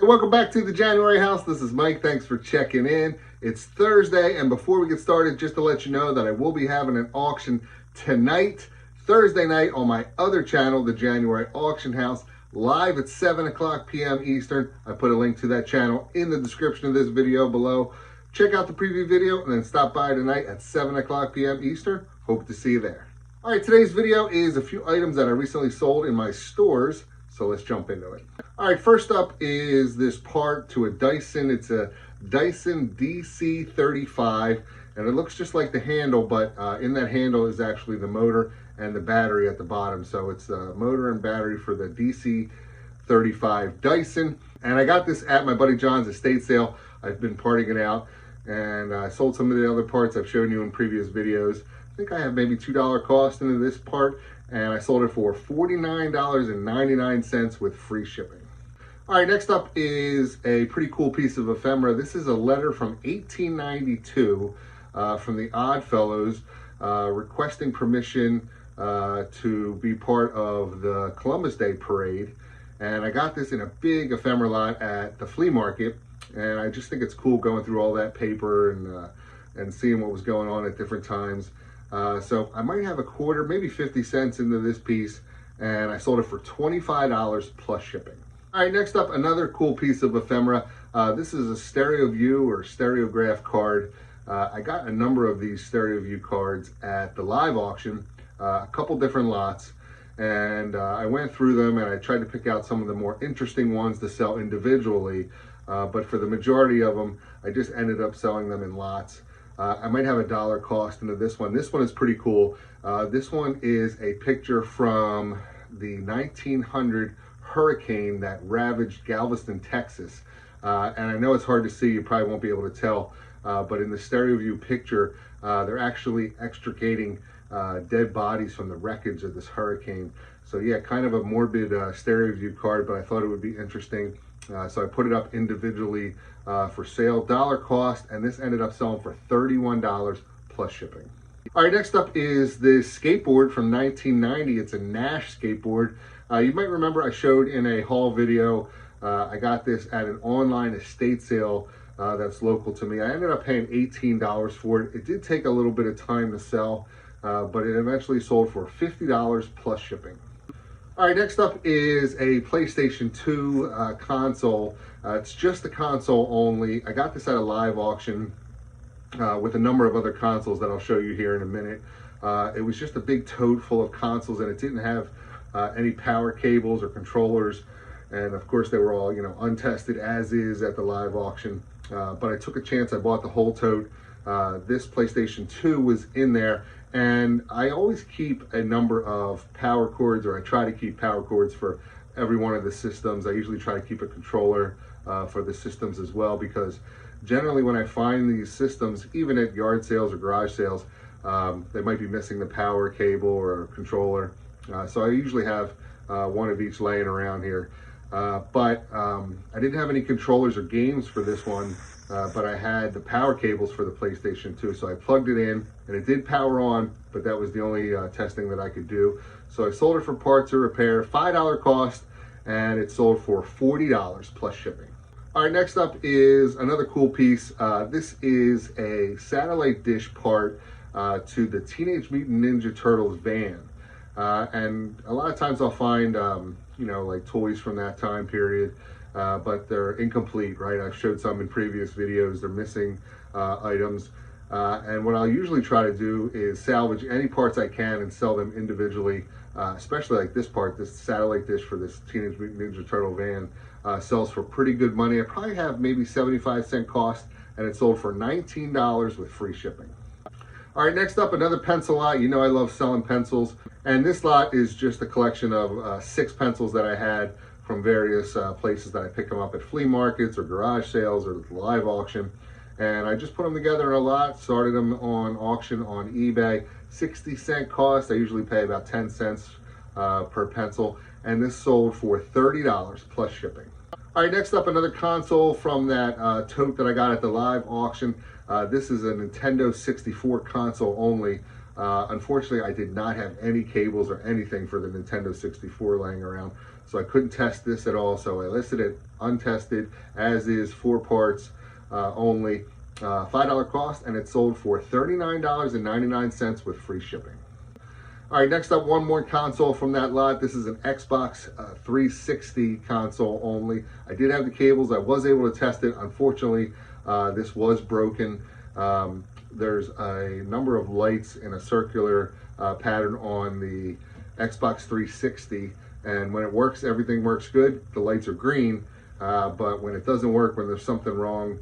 Welcome back to the January house. This is Mike. Thanks for checking in. It's Thursday, and before we get started, just to let you know that I will be having an auction tonight, Thursday night, on my other channel, the January Auction House, live at 7 o'clock p.m. Eastern. I put a link to that channel in the description of this video below. Check out the preview video and then stop by tonight at 7 o'clock p.m. Eastern. Hope to see you there. All right, today's video is a few items that I recently sold in my stores, so let's jump into it. All right, first up is this part to a Dyson. It's a Dyson DC35, and it looks just like the handle, but in that handle is actually the motor and the battery at the bottom. So it's the motor and battery for the DC35 Dyson. And I got this at my buddy John's estate sale. I've been parting it out, and I sold some of the other parts I've shown you in previous videos. I think I have maybe $2 cost into this part, and I sold it for $49.99 with free shipping. All right, next up is a pretty cool piece of ephemera. This is a letter from 1892 from the Oddfellows requesting permission to be part of the Columbus Day Parade. And I got this in a big ephemera lot at the flea market, and I just think it's cool going through all that paper and seeing what was going on at different times. So I might have a quarter, maybe 50 cents into this piece, and I sold it for $25 plus shipping. All right, next up, another cool piece of ephemera. This is a stereo view or stereograph card. I got a number of these stereo view cards at the live auction, a couple different lots, and I went through them and I tried to pick out some of the more interesting ones to sell individually, but for the majority of them, I just ended up selling them in lots. I might have $1 cost into this one. This one is pretty cool. This one is a picture from the 1900 hurricane that ravaged Galveston, Texas. And I know it's hard to see, you probably won't be able to tell, but in the stereo view picture, they're actually extricating dead bodies from the wreckage of this hurricane. So yeah, kind of a morbid stereo view card, but I thought it would be interesting. So I put it up individually for sale, $1 cost, and this ended up selling for $31 plus shipping. All right, next up is this skateboard from 1990. It's a Nash skateboard. You might remember I showed in a haul video, I got this at an online estate sale that's local to me. I ended up paying $18 for it. It did take a little bit of time to sell, but it eventually sold for $50 plus shipping. All right, next up is a PlayStation 2 console. It's just the console only. I got this at a live auction with a number of other consoles that I'll show you here in a minute. It was just a big tote full of consoles, and it didn't have any power cables or controllers. And of course, they were all, untested as is at the live auction. But I took a chance. I bought the whole tote. This PlayStation 2 was in there. And I always keep a number of power cords, or I try to keep power cords for every one of the systems. I usually try to keep a controller for the systems as well, because generally when I find these systems, even at yard sales or garage sales, they might be missing the power cable or controller. So I usually have one of each laying around here. But I didn't have any controllers or games for this one. But I had the power cables for the PlayStation 2, so I plugged it in, and it did power on, but that was the only testing that I could do. So I sold it for parts or repair, $5 cost, and it sold for $40 plus shipping. All right, next up is another cool piece. This is a satellite dish part to the Teenage Mutant Ninja Turtles van. And a lot of times I'll find, like toys from that time period, but they're incomplete, right? I've showed some in previous videos. They're missing items. And what I'll usually try to do is salvage any parts I can and sell them individually, especially like this part, this satellite dish for this Teenage Mutant Ninja Turtle van sells for pretty good money. I probably have maybe 75-cent cost, and it sold for $19 with free shipping. All right, next up, another pencil lot. You know I love selling pencils. And this lot is just a collection of 6 pencils that I had from various places that I pick them up at flea markets or garage sales or live auction. And I just put them together in a lot, started them on auction on eBay. 60-cent cost. I usually pay about 10 cents per pencil. And this sold for $30 plus shipping. All right, next up, another console from that tote that I got at the live auction. This is a Nintendo 64 console only. Unfortunately, I did not have any cables or anything for the Nintendo 64 laying around, so I couldn't test this at all. So I listed it untested, as is, 4 parts only, $5 cost, and it sold for $39.99 with free shipping. All right, next up, one more console from that lot. This is an Xbox 360 console only. I did have the cables. I was able to test it. Unfortunately, this was broken. There's a number of lights in a circular pattern on the Xbox 360, and when it works, everything works good. The lights are green, but when it doesn't work, when there's something wrong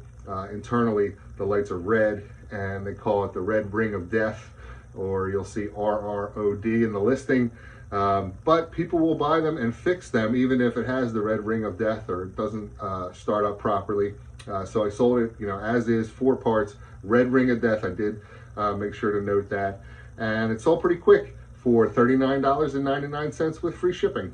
internally, the lights are red, and they call it the red ring of death, or you'll see RROD in the listing. But people will buy them and fix them even if it has the red ring of death or it doesn't start up properly. So I sold it, as is, 4 parts, red ring of death. I did make sure to note that. And it sold pretty quick for $39.99 with free shipping.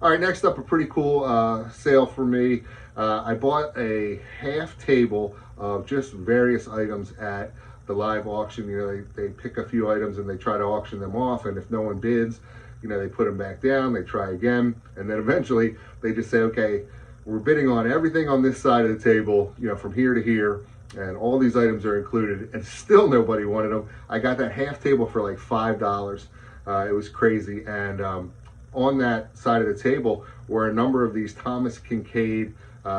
All right, next up, a pretty cool sale for me. I bought a half table of just various items at the live auction. They pick a few items and they try to auction them off, and if no one bids, they put them back down, they try again, and then eventually they just say, okay, we're bidding on everything on this side of the table, from here to here, and all these items are included, and still nobody wanted them. I got that half table for like $5. It was crazy. And on that side of the table were a number of these Thomas Kincaid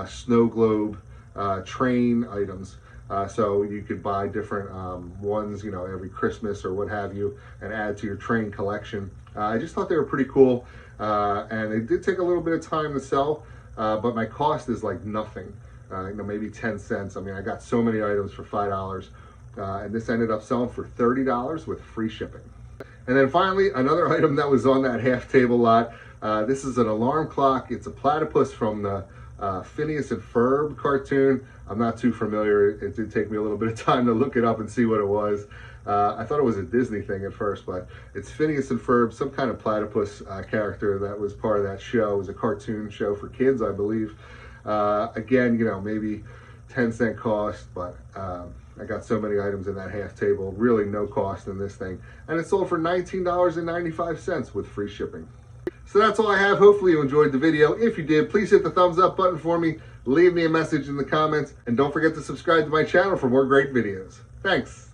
snow globe train items. So you could buy different ones, every Christmas or what have you, and add to your train collection. I just thought they were pretty cool, and they did take a little bit of time to sell, but my cost is like nothing, maybe 10 cents. I mean, I got so many items for $5, and this ended up selling for $30 with free shipping. And then finally, another item that was on that half table lot. This is an alarm clock. It's a platypus from the Phineas and Ferb cartoon. I'm not too familiar. It did take me a little bit of time to look it up and see what it was. I thought it was a Disney thing at first, but it's Phineas and Ferb, some kind of platypus character that was part of that show. It was a cartoon show for kids, I believe. Again, maybe 10-cent cost, but I got so many items in that half table, really no cost in this thing. And it sold for $19.95 with free shipping. So that's all I have. Hopefully you enjoyed the video. If you did, please hit the thumbs up button for me. Leave me a message in the comments. And don't forget to subscribe to my channel for more great videos. Thanks.